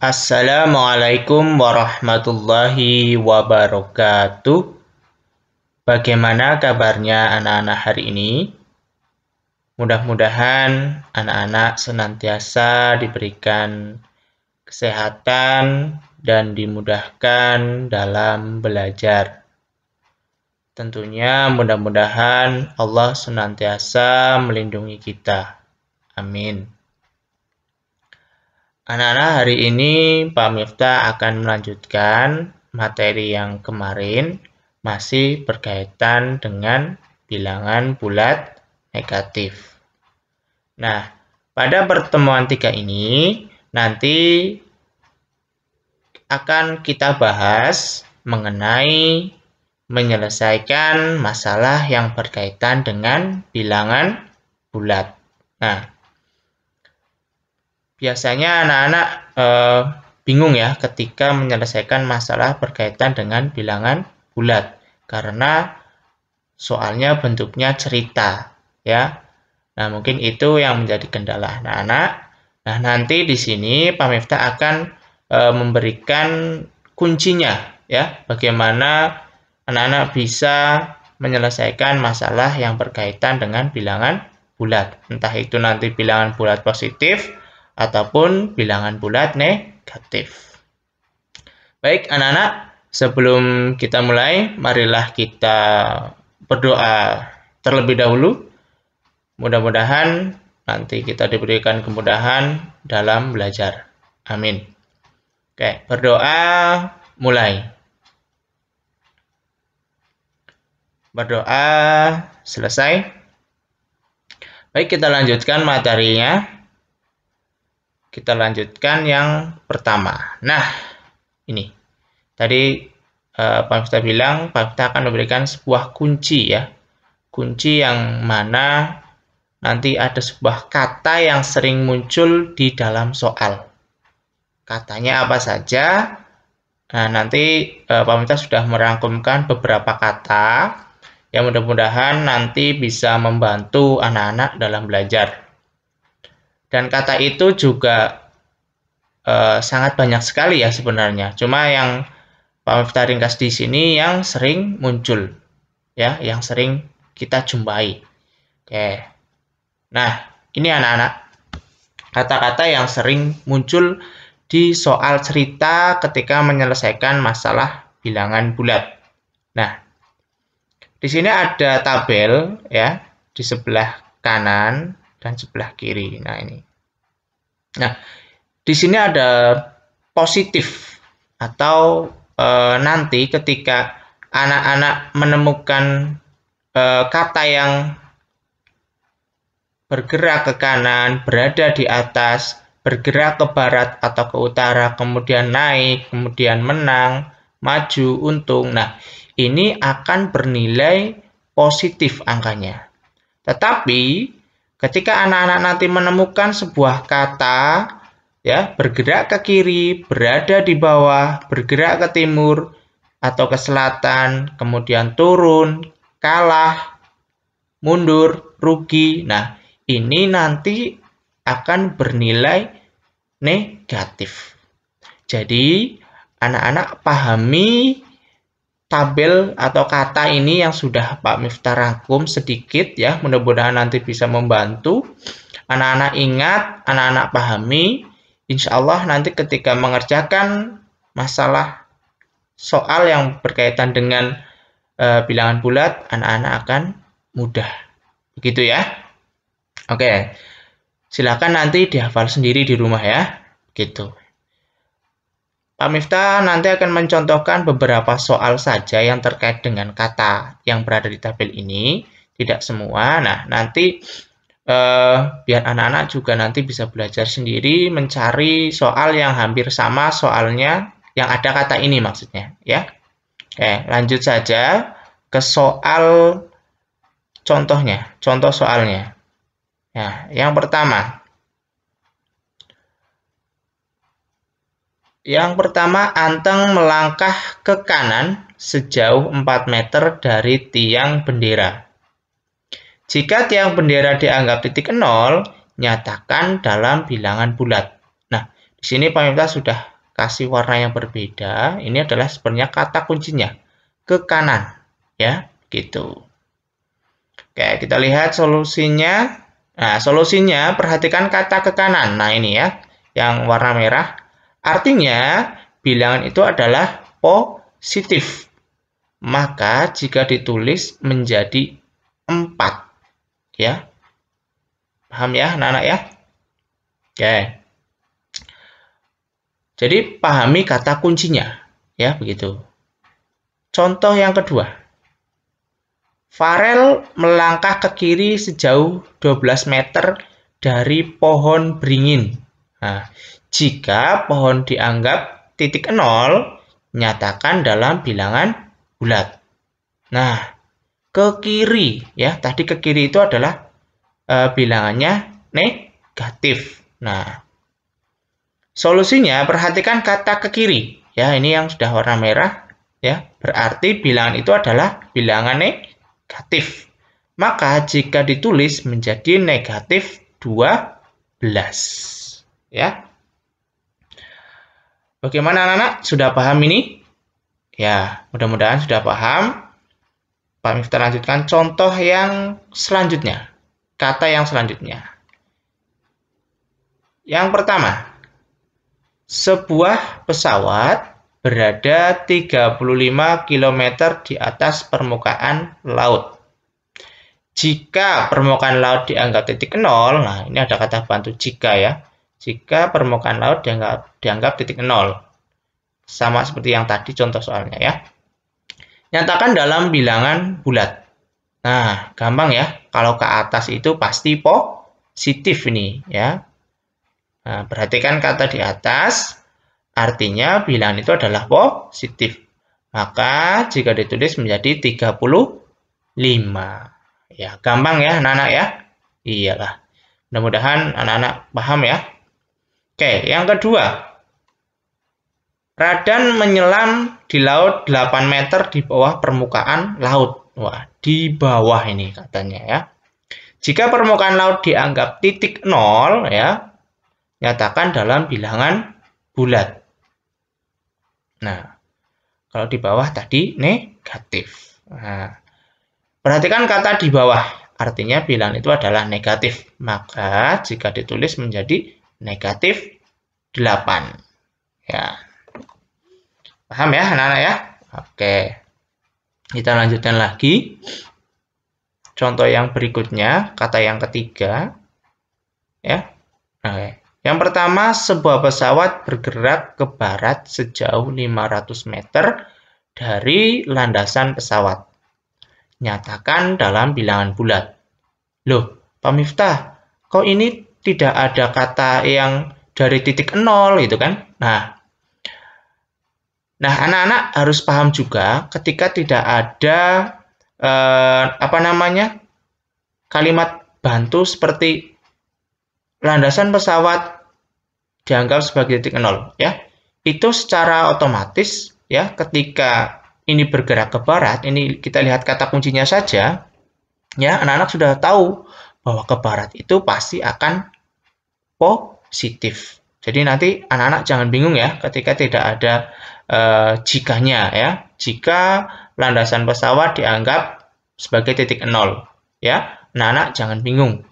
Assalamualaikum warahmatullahi wabarakatuh. Bagaimana kabarnya anak-anak hari ini? Mudah-mudahan anak-anak senantiasa diberikan kesehatan dan dimudahkan dalam belajar. Tentunya mudah-mudahan Allah senantiasa melindungi kita. Amin. Anak-anak, hari ini Pak Miftah akan melanjutkan materi yang kemarin, masih berkaitan dengan bilangan bulat negatif. Nah, pada pertemuan 3 ini nanti akan kita bahas mengenai menyelesaikan masalah yang berkaitan dengan bilangan bulat. Nah, biasanya anak-anak bingung ya ketika menyelesaikan masalah berkaitan dengan bilangan bulat karena soalnya bentuknya cerita ya. Nah, mungkin itu yang menjadi kendala anak-anak. Nah, nanti di sini Pak Miftah akan memberikan kuncinya ya, bagaimana anak-anak bisa menyelesaikan masalah yang berkaitan dengan bilangan bulat. Entah itu nanti bilangan bulat positif ataupun bilangan bulat negatif. Baik anak-anak, sebelum kita mulai, marilah kita berdoa terlebih dahulu. Mudah-mudahan nanti kita diberikan kemudahan dalam belajar. Amin. Oke, berdoa mulai. Berdoa selesai. Baik, kita lanjutkan materinya. Kita lanjutkan yang pertama. Nah, ini. Tadi Pak Miftah bilang, Pak Miftah akan memberikan sebuah kunci ya. Kunci yang mana nanti ada sebuah kata yang sering muncul di dalam soal. Katanya apa saja? Nah, nanti Pak Miftah sudah merangkumkan beberapa kata yang mudah-mudahan nanti bisa membantu anak-anak dalam belajar. Dan kata itu juga sangat banyak sekali ya sebenarnya. Cuma yang Pak Miftah ringkas di sini yang sering muncul, ya, yang sering kita jumpai. Oke. Nah, ini anak-anak kata-kata yang sering muncul di soal cerita ketika menyelesaikan masalah bilangan bulat. Nah, di sini ada tabel ya di sebelah kanan dan sebelah kiri. Nah, ini. Nah, di sini ada positif atau nanti ketika anak-anak menemukan kata yang bergerak ke kanan, berada di atas, bergerak ke barat atau ke utara, kemudian naik, kemudian menang, maju, untung. Nah, ini akan bernilai positif angkanya. Tetapi ketika anak-anak nanti menemukan sebuah kata ya, bergerak ke kiri, berada di bawah, bergerak ke timur atau ke selatan, kemudian turun, kalah, mundur, rugi. Nah, ini nanti akan bernilai negatif. Jadi, anak-anak pahami tabel atau kata ini yang sudah Pak Miftah rangkum sedikit ya. Mudah-mudahan nanti bisa membantu. Anak-anak ingat, anak-anak pahami. Insya Allah nanti ketika mengerjakan masalah soal yang berkaitan dengan bilangan bulat, anak-anak akan mudah. Begitu ya. Oke, silakan nanti dihafal sendiri di rumah ya. Gitu. Pak Miftah nanti akan mencontohkan beberapa soal saja yang terkait dengan kata yang berada di tabel ini. Tidak semua. Nah, nanti biar anak-anak juga nanti bisa belajar sendiri mencari soal yang hampir sama soalnya yang ada kata ini maksudnya ya. Oke, lanjut saja ke soal contohnya, contoh soalnya. Nah, yang pertama. Yang pertama, Anteng melangkah ke kanan sejauh 4 meter dari tiang bendera. Jika tiang bendera dianggap titik nol, nyatakan dalam bilangan bulat. Nah, di sini pemirsa sudah kasih warna yang berbeda. Ini adalah sebenarnya kata kuncinya ke kanan, ya, gitu. Oke, kita lihat solusinya. Nah, solusinya perhatikan kata ke kanan. Nah, ini ya, yang warna merah. Artinya, bilangan itu adalah positif. Maka, jika ditulis menjadi 4. Ya, paham ya, anak-anak ya? Oke. Jadi, pahami kata kuncinya. Ya, begitu. Contoh yang kedua. Farel melangkah ke kiri sejauh 12 meter dari pohon beringin. Nah, jika pohon dianggap titik nol, nyatakan dalam bilangan bulat. Nah, ke kiri, ya, tadi ke kiri itu adalah bilangannya negatif. Nah, solusinya perhatikan kata ke kiri. Ya, ini yang sudah warna merah, ya. Berarti bilangan itu adalah bilangan negatif. Maka jika ditulis menjadi negatif 12. Ya. Bagaimana anak-anak? Sudah paham ini? Ya, mudah-mudahan sudah paham. Pak Miftah lanjutkan contoh yang selanjutnya. Kata yang selanjutnya. Yang pertama, sebuah pesawat berada 35 km di atas permukaan laut. Jika permukaan laut dianggap titik nol, nah ini ada kata bantu jika ya. Jika permukaan laut dianggap titik nol. Sama seperti yang tadi contoh soalnya ya. Nyatakan dalam bilangan bulat. Nah, gampang ya. Kalau ke atas itu pasti positif ini ya. Nah, perhatikan kata di atas. Artinya bilangan itu adalah positif. Maka jika ditulis menjadi 35. Ya, gampang ya anak-anak ya. Iyalah. Mudah-mudahan anak-anak paham ya. Oke, yang kedua. Radan menyelam di laut 8 meter di bawah permukaan laut. Wah, di bawah ini katanya ya. Jika permukaan laut dianggap titik nol ya, nyatakan dalam bilangan bulat. Nah, kalau di bawah tadi negatif. Nah, perhatikan kata di bawah. Artinya bilangan itu adalah negatif. Maka jika ditulis menjadi negatif 8. Ya. Paham ya anak-anak ya? Oke. Kita lanjutkan lagi. Contoh yang berikutnya, kata yang ketiga. Ya. Oke. Yang pertama, sebuah pesawat bergerak ke barat sejauh 500 meter dari landasan pesawat. Nyatakan dalam bilangan bulat. Loh, Pak Miftah, kok ini tidak ada kata yang dari titik nol gitu kan? Nah, anak-anak harus paham juga ketika tidak ada kalimat bantu seperti landasan pesawat dianggap sebagai titik nol, ya. Itu secara otomatis, ya, ketika ini bergerak ke barat, ini kita lihat kata kuncinya saja, ya, anak-anak sudah tahu bahwa ke barat itu pasti akan positif. Jadi nanti anak-anak jangan bingung ya ketika tidak ada jikanya ya. Jika landasan pesawat dianggap sebagai titik nol ya. Anak-anak jangan bingung.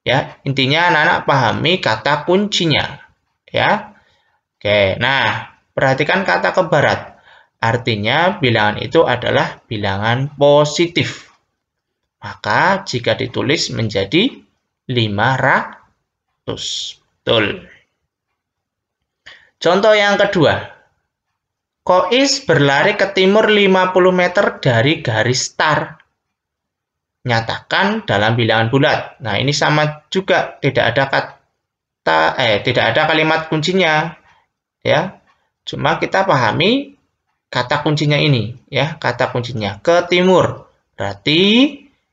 Ya, intinya anak-anak pahami kata kuncinya ya. Oke, nah, perhatikan kata ke barat. Artinya bilangan itu adalah bilangan positif. Maka jika ditulis menjadi 500. Betul. Contoh yang kedua. Kois berlari ke timur 50 meter dari garis start. Nyatakan dalam bilangan bulat. Nah, ini sama juga, tidak ada kalimat kuncinya. Ya. Cuma kita pahami kata kuncinya ini, ya, kata kuncinya ke timur. Berarti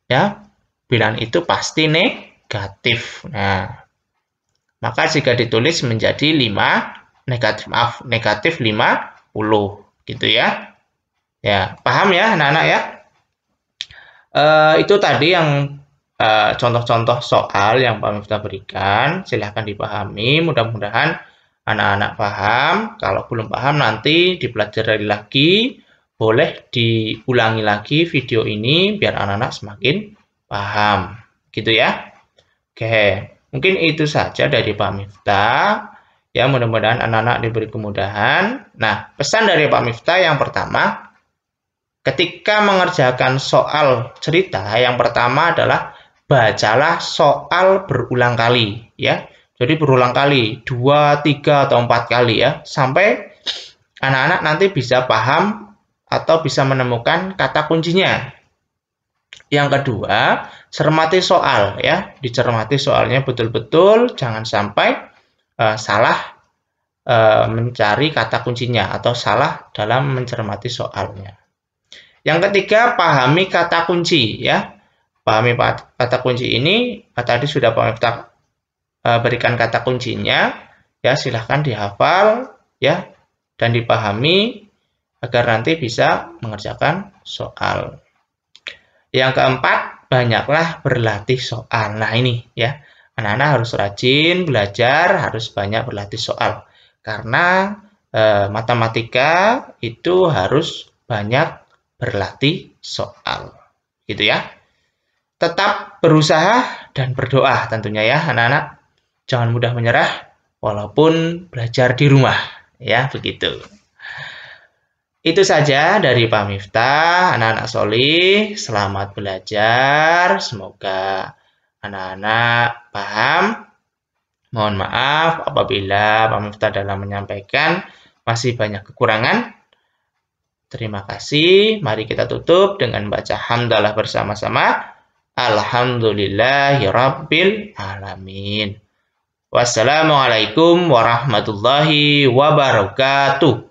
ya, bilangan itu pasti negatif. Nah, maka jika ditulis menjadi negatif 50 gitu ya. Ya, paham ya anak-anak ya? Itu tadi yang contoh-contoh soal yang Pak Miftah berikan. Silahkan dipahami, mudah-mudahan anak-anak paham. Kalau belum paham nanti dipelajari lagi, boleh diulangi lagi video ini biar anak-anak semakin paham. Gitu ya. Oke, mungkin itu saja dari Pak Miftah. Ya, mudah-mudahan anak-anak diberi kemudahan. Nah, pesan dari Pak Miftah yang pertama, ketika mengerjakan soal cerita, yang pertama adalah bacalah soal berulang kali, ya. Jadi berulang kali, 2, 3, atau 4 kali ya, sampai anak-anak nanti bisa paham atau bisa menemukan kata kuncinya. Yang kedua, cermati soal ya, dicermati soalnya betul-betul, jangan sampai salah mencari kata kuncinya atau salah dalam mencermati soalnya. Yang ketiga, pahami kata kunci ya. Pahami kata kunci ini, tadi sudah Pak Miftah berikan kata kuncinya, ya silahkan dihafal ya dan dipahami agar nanti bisa mengerjakan soal. Yang keempat, banyaklah berlatih soal. Nah ini ya, anak-anak harus rajin belajar, harus banyak berlatih soal. Karena matematika itu harus banyak berlatih soal. Gitu ya. Tetap berusaha dan berdoa tentunya ya anak-anak. Jangan mudah menyerah walaupun belajar di rumah. Ya, begitu. Itu saja dari Pak Miftah, anak-anak solih, selamat belajar, semoga anak-anak paham. Mohon maaf apabila Pak Miftah dalam menyampaikan masih banyak kekurangan. Terima kasih, mari kita tutup dengan baca hamdalah bersama-sama. Alhamdulillahirabbil alamin. Wassalamualaikum warahmatullahi wabarakatuh.